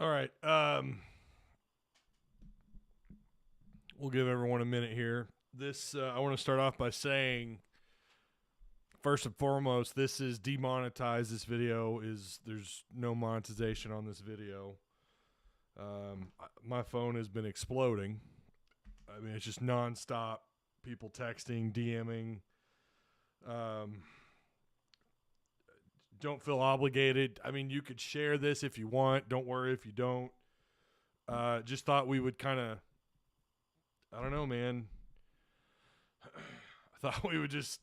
All right. We'll give everyone a minute here. I want to start off by saying, first and foremost, this is demonetized. This video there's no monetization on this video. My phone has been exploding. I mean, it's just nonstop. People texting, DMing. Don't feel obligated. I mean, you could share this if you want. Don't worry if you don't. Just thought we would kind of, I don't know, man. I thought we would just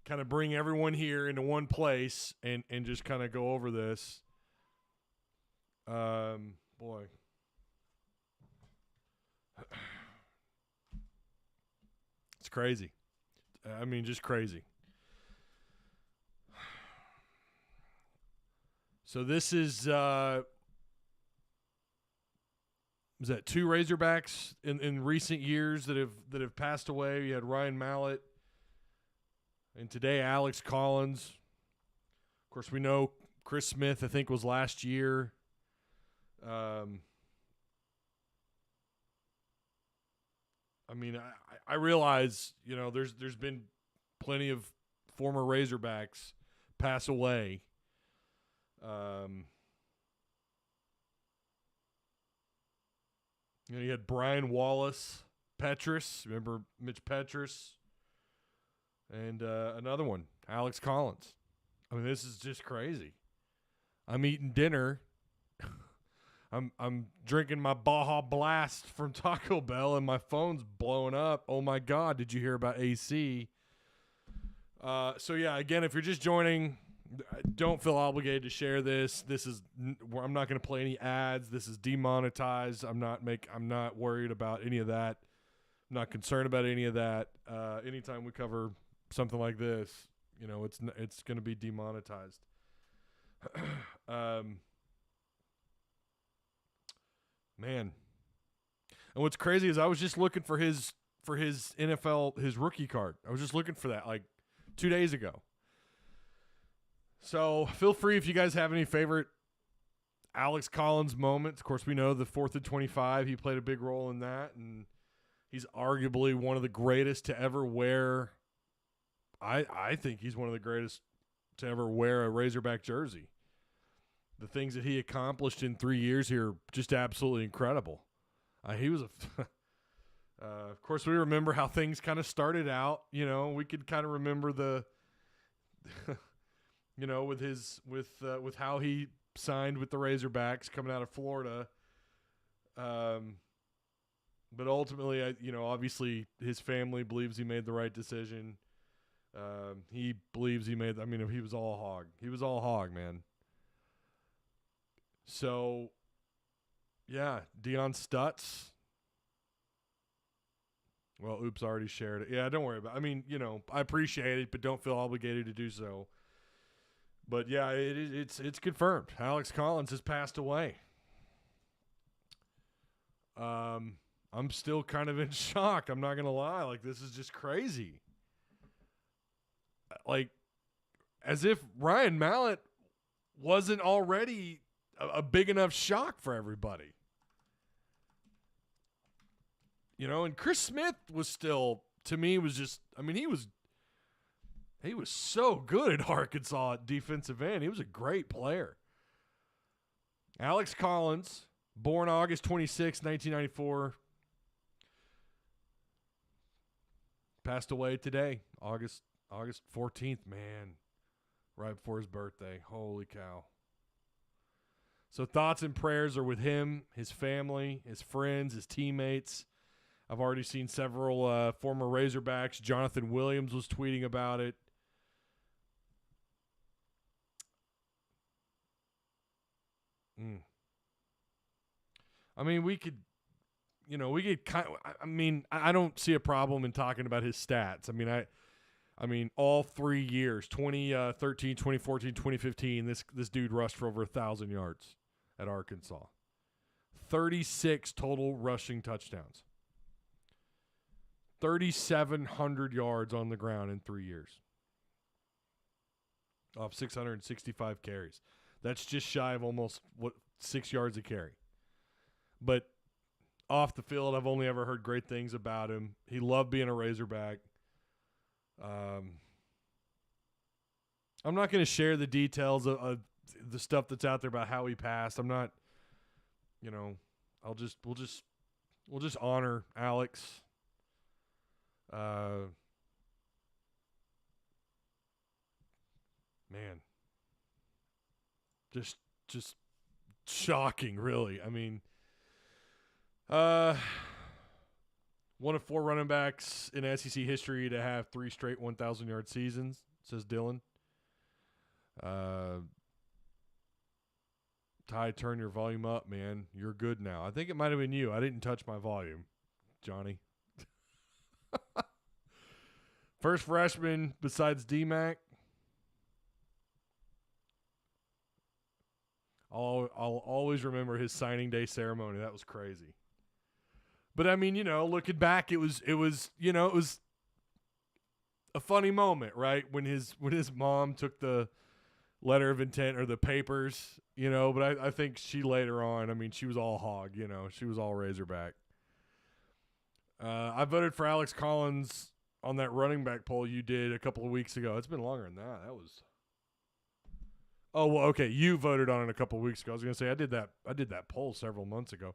kind of bring everyone here into one place and just kind of go over this. Boy. It's crazy. I mean, just crazy. So this is was that two Razorbacks in recent years that have passed away. You had Ryan Mallett, and today Alex Collins. Of course, we know Chris Smith, I think, was last year. I mean, I realize, you know, there's been plenty of former Razorbacks pass away. You know, you had Brian Wallace, Petrus. Remember Mitch Petrus? And another one, Alex Collins. I mean, this is just crazy. I'm eating dinner. I'm drinking my Baja Blast from Taco Bell, and my phone's blowing up. Oh my God! Did you hear about AC? So yeah, again, if you're just joining, don't feel obligated to share this. I'm not going to play any ads. This is demonetized. I'm not worried about any of that. I'm not concerned about any of that. Anytime we cover something like this, you know, it's going to be demonetized. Man. And what's crazy is I was just looking for his NFL, his rookie card. I was just looking for that like 2 days ago. So feel free if you guys have any favorite Alex Collins moments. Of course, we know the 4th and 25. He played a big role in that, and he's arguably one of the greatest to ever wear. I think he's one of the greatest to ever wear a Razorback jersey. The things that he accomplished in 3 years here, just absolutely incredible. He was of course, we remember how things kind of started out. You know, we could kind of remember the, you know, with how he signed with the Razorbacks coming out of Florida. But ultimately, obviously his family believes he made the right decision. He believes he made. I mean, he was all hog. He was all hog, man. So, yeah, Deion Stutz. Well, oops, already shared it. Yeah, don't worry about it. I mean, you know, I appreciate it, but don't feel obligated to do so. But, yeah, it's confirmed. Alex Collins has passed away. I'm still kind of in shock. I'm not going to lie. Like, this is just crazy. Like, as if Ryan Mallett wasn't already a big enough shock for everybody. You know, and Chris Smith was still, to me, was just, I mean, he was so good at Arkansas at defensive end. He was a great player. Alex Collins, born August 26, 1994, passed away today, August 14th, man, right before his birthday. Holy cow. So thoughts and prayers are with him, his family, his friends, his teammates. I've already seen several former Razorbacks. Jonathan Williams was tweeting about it. I mean, I don't see a problem in talking about his stats. I mean, all 3 years, 2013, 2014, 2015, this dude rushed for over 1,000 yards at Arkansas. 36 total rushing touchdowns. 3,700 yards on the ground in 3 years. Off 665 carries. That's just shy of almost 6 yards a carry. but off the field, I've only ever heard great things about him. He loved being a Razorback. I'm not going to share the details of the stuff that's out there about how he passed. I'm not, we'll just honor Alex. Man, just shocking, really. I mean, one of 4 running backs in SEC history to have 3 straight 1,000-yard seasons, says Dylan. Ty, turn your volume up, man. You're good now. I think it might have been you. I didn't touch my volume, Johnny. First freshman besides D-Mac. I'll always remember his signing day ceremony. That was crazy. But I mean, looking back, it was a funny moment, right? When his mom took the letter of intent or the papers, but I think she later on, I mean, she was all hog, she was all Razorback. I voted for Alex Collins on that running back poll you did a couple of weeks ago. It's been longer than that. That was. Oh, well, okay. You voted on it a couple of weeks ago. I was going to say I did that poll several months ago.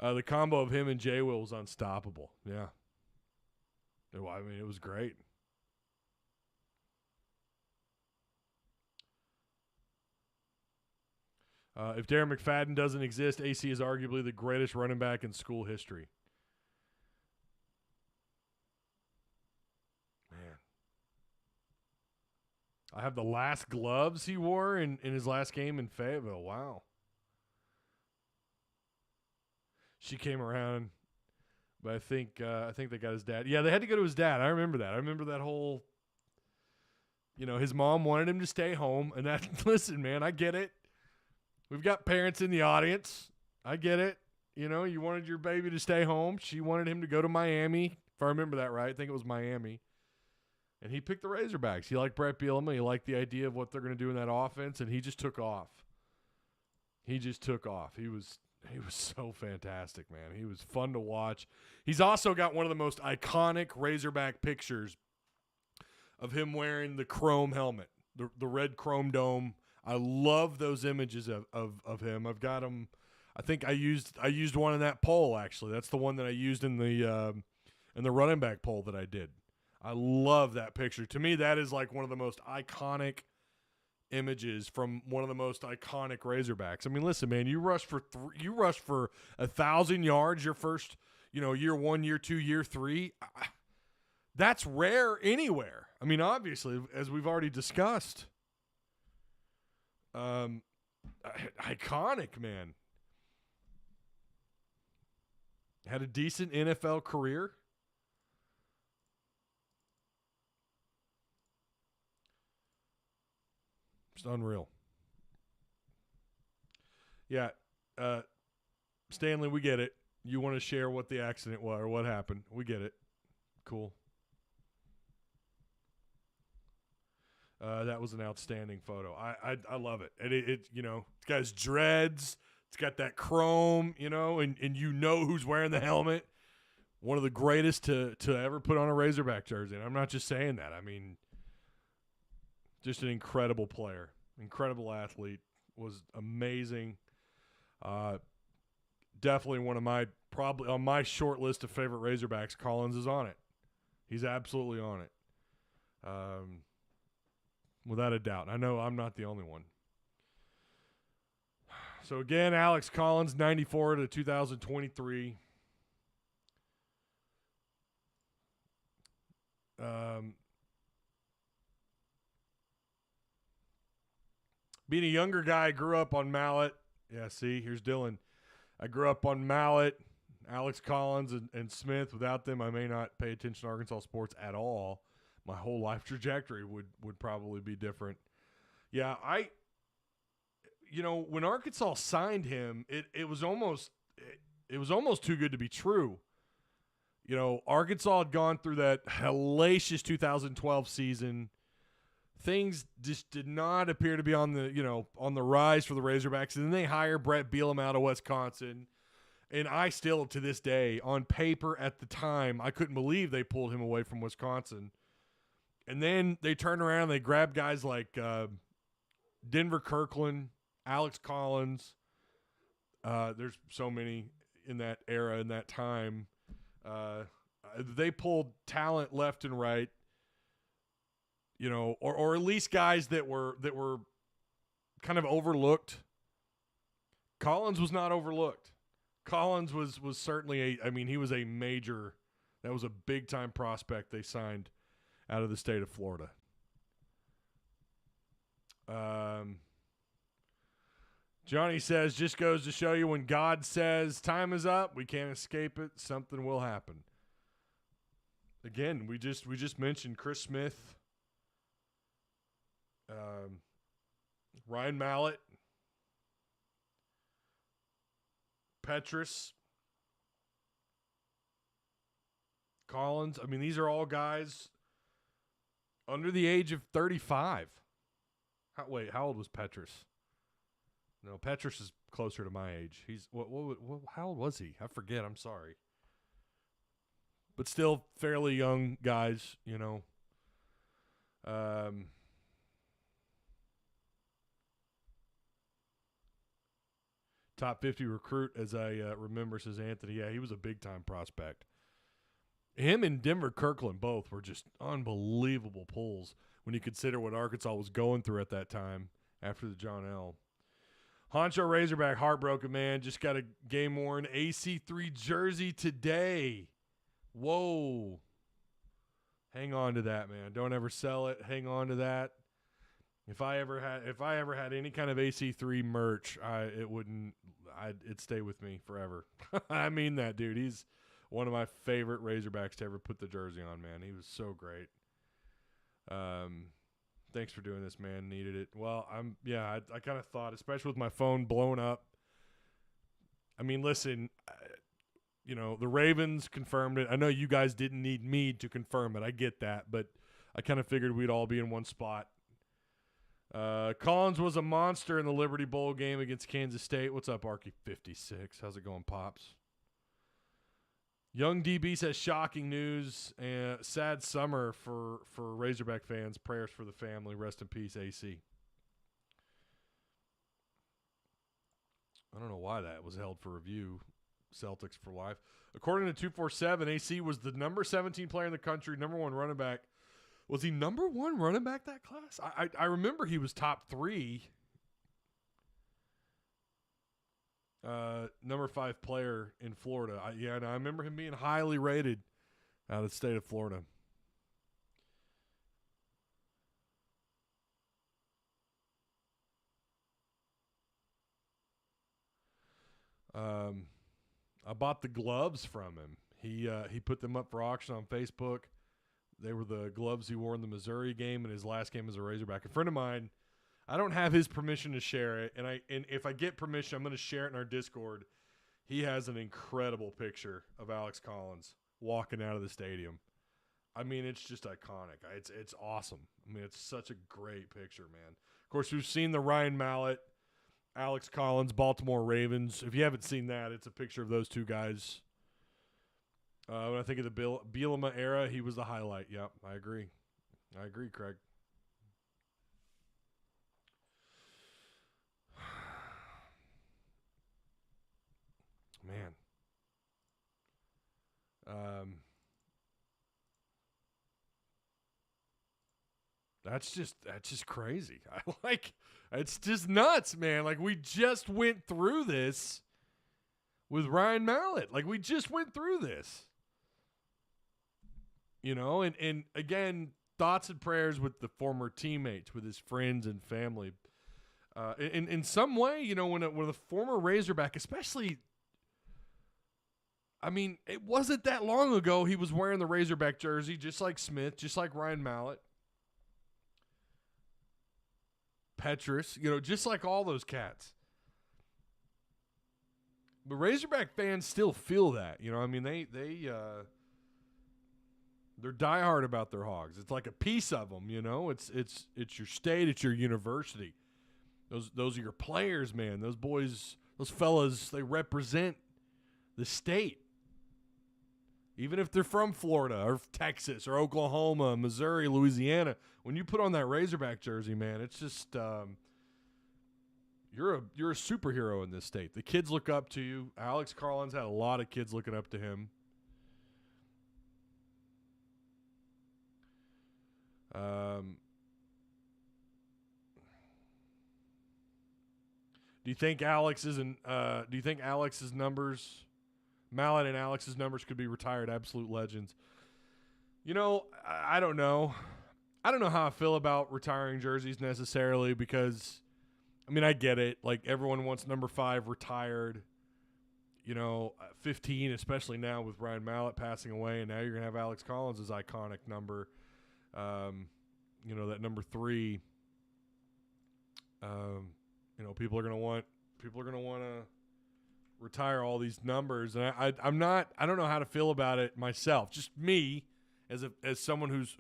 The combo of him and J. Will was unstoppable. Yeah. I mean, it was great. If Darren McFadden doesn't exist, AC is arguably the greatest running back in school history. Man. I have the last gloves he wore in his last game in Fayetteville. Wow. She came around, but I think they got his dad. Yeah, they had to go to his dad. I remember that. I remember that whole, his mom wanted him to stay home. And that, listen, man, I get it. We've got parents in the audience. I get it. You wanted your baby to stay home. She wanted him to go to Miami, if I remember that right. I think it was Miami. And he picked the Razorbacks. He liked Brett Bielema. He liked the idea of what they're going to do in that offense, and he just took off. He was so fantastic, man. He was fun to watch. He's also got one of the most iconic Razorback pictures of him wearing the chrome helmet, the red chrome dome. I love those images of him. I've got them. I think I used one in that poll, actually. That's the one that I used in the running back poll that I did. I love that picture. To me, that is like one of the most iconic images from one of the most iconic Razorbacks. I mean, listen, man, you rush for 1,000 yards your first, year 1, year 2, year 3. That's rare anywhere. I mean, obviously, as we've already discussed. Iconic, man. Had a decent NFL career. Just unreal. Yeah. Stanley, we get it. You want to share what the accident was or what happened. We get it. Cool. That was an outstanding photo. I love it. And it's got his dreads. It's got that chrome, and who's wearing the helmet. One of the greatest to ever put on a Razorback jersey. And I'm not just saying that. I mean, just an incredible player, incredible athlete, was amazing. Definitely one of probably on my short list of favorite Razorbacks. Collins is on it. He's absolutely on it. Without a doubt. I know I'm not the only one. So again, Alex Collins, 94 to 2023. Being a younger guy, I grew up on Mallet. Yeah, see, here's Dylan. I grew up on Mallet, Alex Collins, and Smith. Without them, I may not pay attention to Arkansas sports at all. My whole life trajectory would probably be different. Yeah, when Arkansas signed him, it was almost too good to be true. Arkansas had gone through that hellacious 2012 season. Things just did not appear to be on the rise for the Razorbacks. And then they hire Brett Bielema out of Wisconsin. And I still, to this day, on paper at the time, I couldn't believe they pulled him away from Wisconsin. And then they turned around and they grabbed guys like Denver Kirkland, Alex Collins. There's so many in that era, in that time. They pulled talent left and right, you know, or at least guys that were kind of overlooked. Collins was not overlooked. Collins was certainly he was a major, that was a big-time prospect they signed out of the state of Florida. Johnny says, just goes to show you when God says time is up, we can't escape it, something will happen. Again, we just mentioned Chris Smith, Ryan Mallett, Petrus, Collins. I mean, these are all guys under the age of 35. How old was Petrus? No, Petrus is closer to my age. He's how old was he? I forget. I'm sorry. But still fairly young guys, you know. Top 50 recruit, as I remember, says Anthony. Yeah, he was a big-time prospect. Him and Denver Kirkland both were just unbelievable pulls when you consider what Arkansas was going through at that time after the John L. Honcho Razorback, heartbroken, man. Just got a game-worn AC3 jersey today. Whoa. Hang on to that, man. Don't ever sell it. Hang on to that. If I ever had any kind of AC3 merch, it'd stay with me forever. I mean that, dude. He's one of my favorite Razorbacks to ever put the jersey on, man. He was so great. Thanks for doing this, man. Needed it. Well, I kind of thought, especially with my phone blown up. I mean, listen, you know, the Ravens confirmed it. I know you guys didn't need me to confirm it. I get that, but I kind of figured we'd all be in one spot. Collins was a monster in the Liberty Bowl game against Kansas State. What's up, Arky56? How's it going, Pops? Young DB says shocking news and sad summer for Razorback fans. Prayers for the family. Rest in peace, AC. I don't know why that was held for review. Celtics for life. According to 247, AC was the number 17 player in the country, number one running back. Was he number one running back that class? I remember he was top 3. Number 5 player in Florida. I remember him being highly rated out of the state of Florida. I bought the gloves from him. He put them up for auction on Facebook. They were the gloves he wore in the Missouri game and his last game as a Razorback. A friend of mine, I don't have his permission to share it, and if I get permission, I'm going to share it in our Discord. He has an incredible picture of Alex Collins walking out of the stadium. I mean, it's just iconic. It's awesome. I mean, it's such a great picture, man. Of course, we've seen the Ryan Mallett, Alex Collins, Baltimore Ravens. If you haven't seen that, it's a picture of those two guys. When I think of the Bielema era, he was the highlight. Yep, I agree. Craig. Man. That's just crazy. It's just nuts, man. Like, we just went through this with Ryan Mallett. Like, we just went through this. You know, and again, thoughts and prayers with the former teammates, with his friends and family. In some way, you know, when a former Razorback, especially, I mean, it wasn't that long ago he was wearing the Razorback jersey, just like Smith, just like Ryan Mallett. Petrus, you know, just like all those cats. But Razorback fans still feel that, you know. I mean, they're diehard about their Hogs. It's like a piece of them, you know. It's your state, it's your university. Those are your players, man. Those boys, those fellas, they represent the state. Even if they're from Florida or Texas or Oklahoma, Missouri, Louisiana, when you put on that Razorback jersey, man, it's just you're a superhero in this state. The kids look up to you. Alex Collins had a lot of kids looking up to him. Do you think Alex's numbers, Mallet and Alex's numbers, could be retired absolute legends? You know, I don't know. I don't know how I feel about retiring jerseys necessarily because, I mean, I get it. Like, everyone wants number 5 retired. 15, especially now with Ryan Mallett passing away, and now you're going to have Alex Collins' iconic number. That number 3. People are going to want to retire all these numbers, and I don't know how to feel about it myself. Just me as someone who's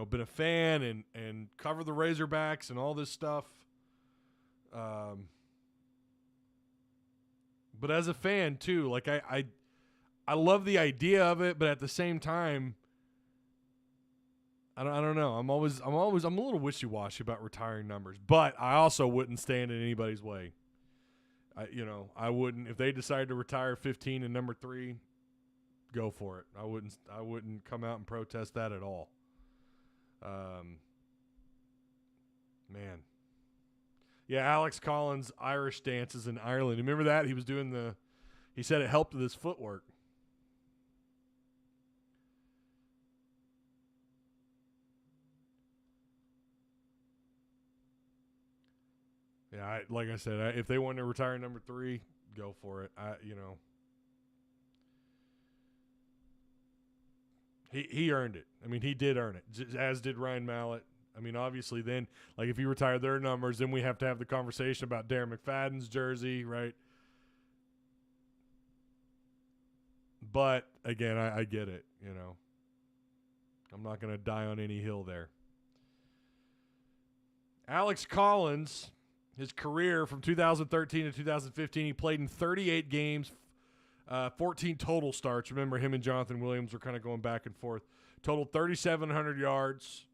been a fan and covered the Razorbacks and all this stuff. But as a fan too, like I love the idea of it, but at the same time, I don't know. I'm a little wishy-washy about retiring numbers, but I also wouldn't stand in anybody's way. I wouldn't, if they decided to retire 15 and number 3, go for it. I wouldn't come out and protest that at all. Man. Yeah, Alex Collins' Irish dances in Ireland. Remember that? He said it helped with his footwork. Yeah, like I said, if they want to retire number 3, go for it. He earned it. I mean, he did earn it, as did Ryan Mallett. I mean, obviously, then, like, if you retire their numbers, then we have to have the conversation about Darren McFadden's jersey, right? But again, I get it. I'm not going to die on any hill there. Alex Collins, his career from 2013 to 2015, he played in 38 games, 14 total starts. Remember, him and Jonathan Williams were kind of going back and forth. Total 3,700 yards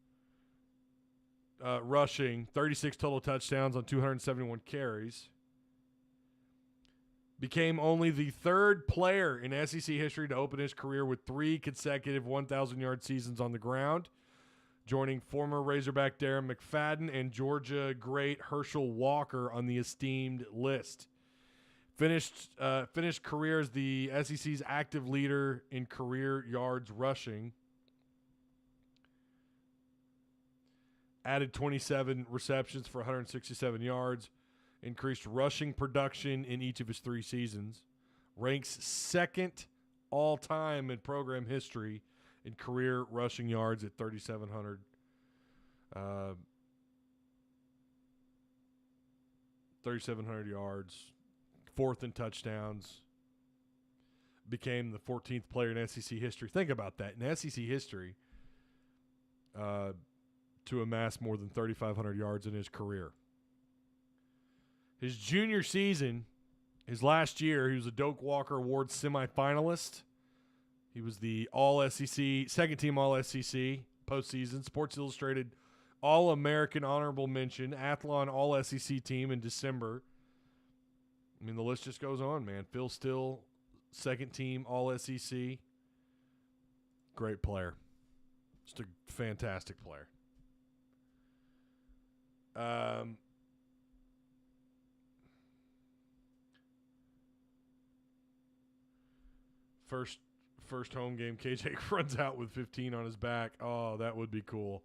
rushing, 36 total touchdowns on 271 carries. Became only the 3rd player in SEC history to open his career with 3 consecutive 1,000-yard seasons on the ground, joining former Razorback Darren McFadden and Georgia great Herschel Walker on the esteemed list. Finished career as the SEC's active leader in career yards rushing. Added 27 receptions for 167 yards. Increased rushing production in each of his 3 seasons. Ranks 2nd all-time in program history in career rushing yards at 3,700. 3,700 yards. 4th in touchdowns. Became the 14th player in SEC history. Think about that. In SEC history, to amass more than 3,500 yards in his career. His junior season, his last year, he was a Doak Walker Award semifinalist. He was the All-SEC, second-team All-SEC postseason, Sports Illustrated All-American honorable mention, Athlon All-SEC team in December. I mean, the list just goes on, man. Phil Still, second-team All-SEC. Great player. Just a fantastic player. First home game, KJ runs out with 15 on his back. Oh, that would be cool.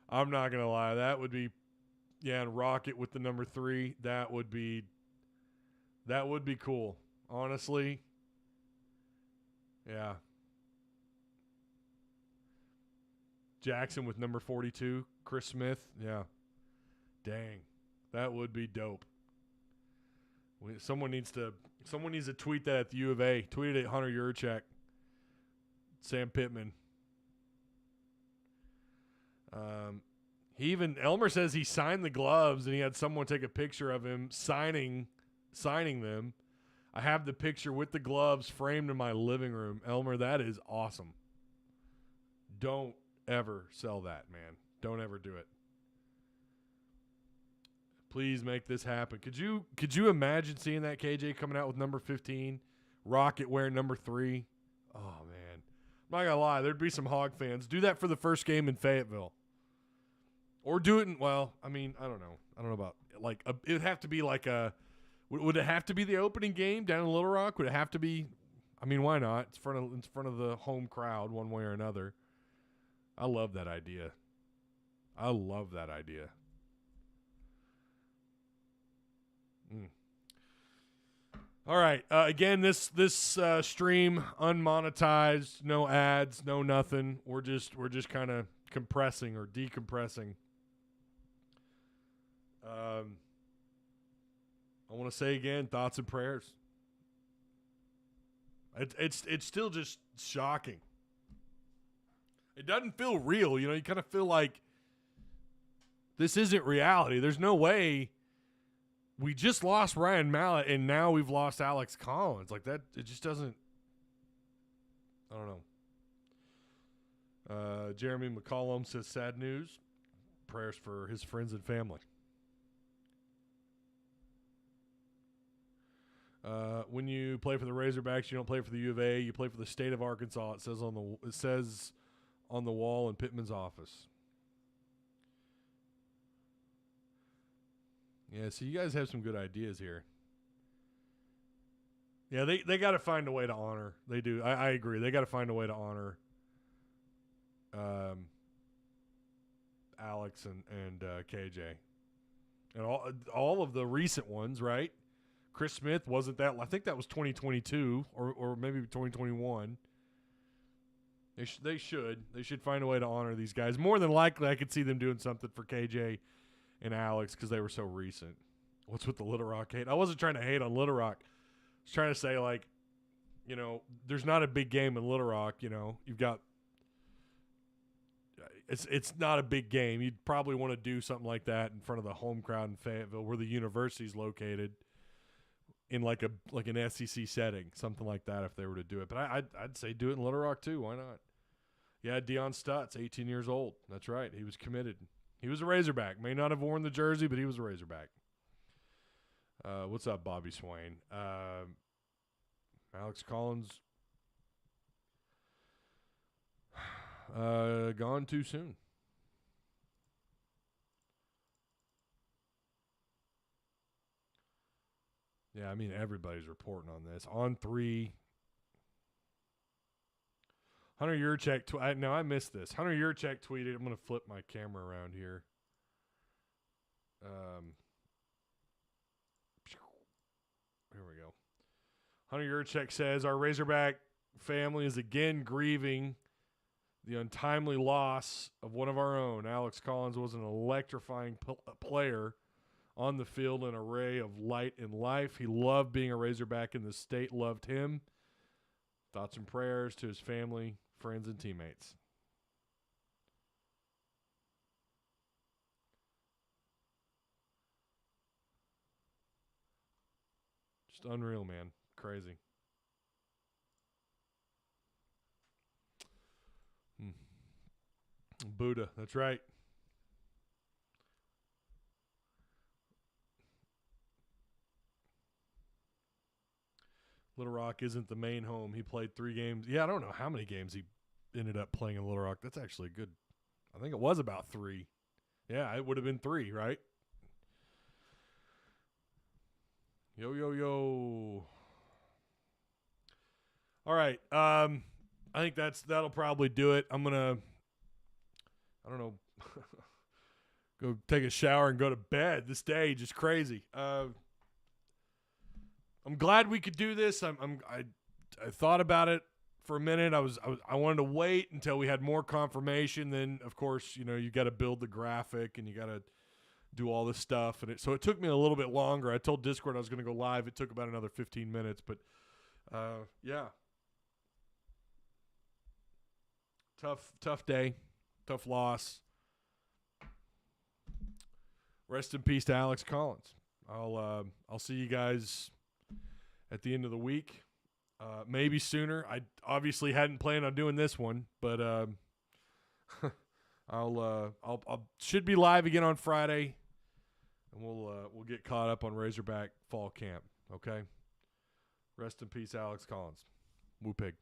I'm not gonna lie, that would be, and Rocket with the number 3. That would be cool. Honestly, yeah. Jackson with number 42, Chris Smith. Yeah. Dang, that would be dope. Someone needs to tweet that at the U of A. Tweet it at Hunter Yurchek, Sam Pittman. Elmer says he signed the gloves and he had someone take a picture of him signing them. I have the picture with the gloves framed in my living room. Elmer, that is awesome. Don't ever sell that, man. Don't ever do it. Please make this happen. Could you imagine seeing that KJ coming out with number 15, Rocket wearing number 3? Oh man, I'm not gonna lie. There'd be some Hog fans. Do that for the first game in Fayetteville, or do it in. Well, I mean, I don't know. I don't know about like it would have to be like a. Would it have to be the opening game down in Little Rock? Would it have to be? I mean, why not? It's in front of the home crowd, one way or another. I love that idea. All right. Again, this stream unmonetized, no ads, no nothing. We're just kind of compressing or decompressing. I want to say again, thoughts and prayers. It's still just shocking. It doesn't feel real, you know. You kind of feel like this isn't reality. There's no way we just lost Ryan Mallett and now we've lost Alex Collins. Like that, it just doesn't. I don't know. Jeremy McCollum says sad news. Prayers for his friends and family. When you play for the Razorbacks, you don't play for the U of A. You play for the state of Arkansas. It says on the wall in Pittman's office. Yeah, so you guys have some good ideas here. Yeah, they got to find a way to honor. They do. I agree. They got to find a way to honor Alex and KJ. And all of the recent ones, right? Chris Smith wasn't that. I think that was 2022 or maybe 2021. They should find a way to honor these guys. More than likely, I could see them doing something for KJ and Alex because they were so recent. What's with the Little Rock hate? I wasn't trying to hate on Little Rock. I was trying to say, like, you know, there's not a big game in Little Rock. You know, you've got it's not a big game. You'd probably want to do something like that in front of the home crowd in Fayetteville, where the university's located, in like an SEC setting, something like that. If they were to do it, but I'd say do it in Little Rock too. Why not? Yeah, Deion Stutz, 18 years old. That's right. He was committed. He was a Razorback. May not have worn the jersey, but he was a Razorback. What's up, Bobby Swain? Alex Collins gone too soon. Yeah, I mean, everybody's reporting on this. On 3. Hunter Yurchek. Now, I missed this. Hunter Yurchek tweeted. I'm going to flip my camera around here. Here we go. Hunter Yurchek says, our Razorback family is again grieving the untimely loss of one of our own. Alex Collins was an electrifying player on the field, an array of light and life. He loved being a Razorback, and the state loved him. Thoughts and prayers to his family, friends, and teammates. Just unreal, man. Crazy. Buddha, that's right. Little Rock isn't the main home. He played 3 games. Yeah, I don't know how many games he ended up playing in Little Rock. That's actually good. I think it was about 3. Yeah, it would have been 3, right? Yo. All right. I think that'll probably do it. I'm gonna, I don't know, go take a shower and go to bed. This day just crazy. I'm glad we could do this. I thought about it for a minute. I wanted to wait until we had more confirmation. Then, of course, you know, you got to build the graphic and you got to do all this stuff. And so it took me a little bit longer. I told Discord I was going to go live. It took about another 15 minutes. But, yeah. Tough day. Tough loss. Rest in peace to Alex Collins. I'll see you guys at the end of the week, maybe sooner. I obviously hadn't planned on doing this one, but I'll should be live again on Friday, and we'll get caught up on Razorback fall camp. Okay. Rest in peace, Alex Collins. Woo pig.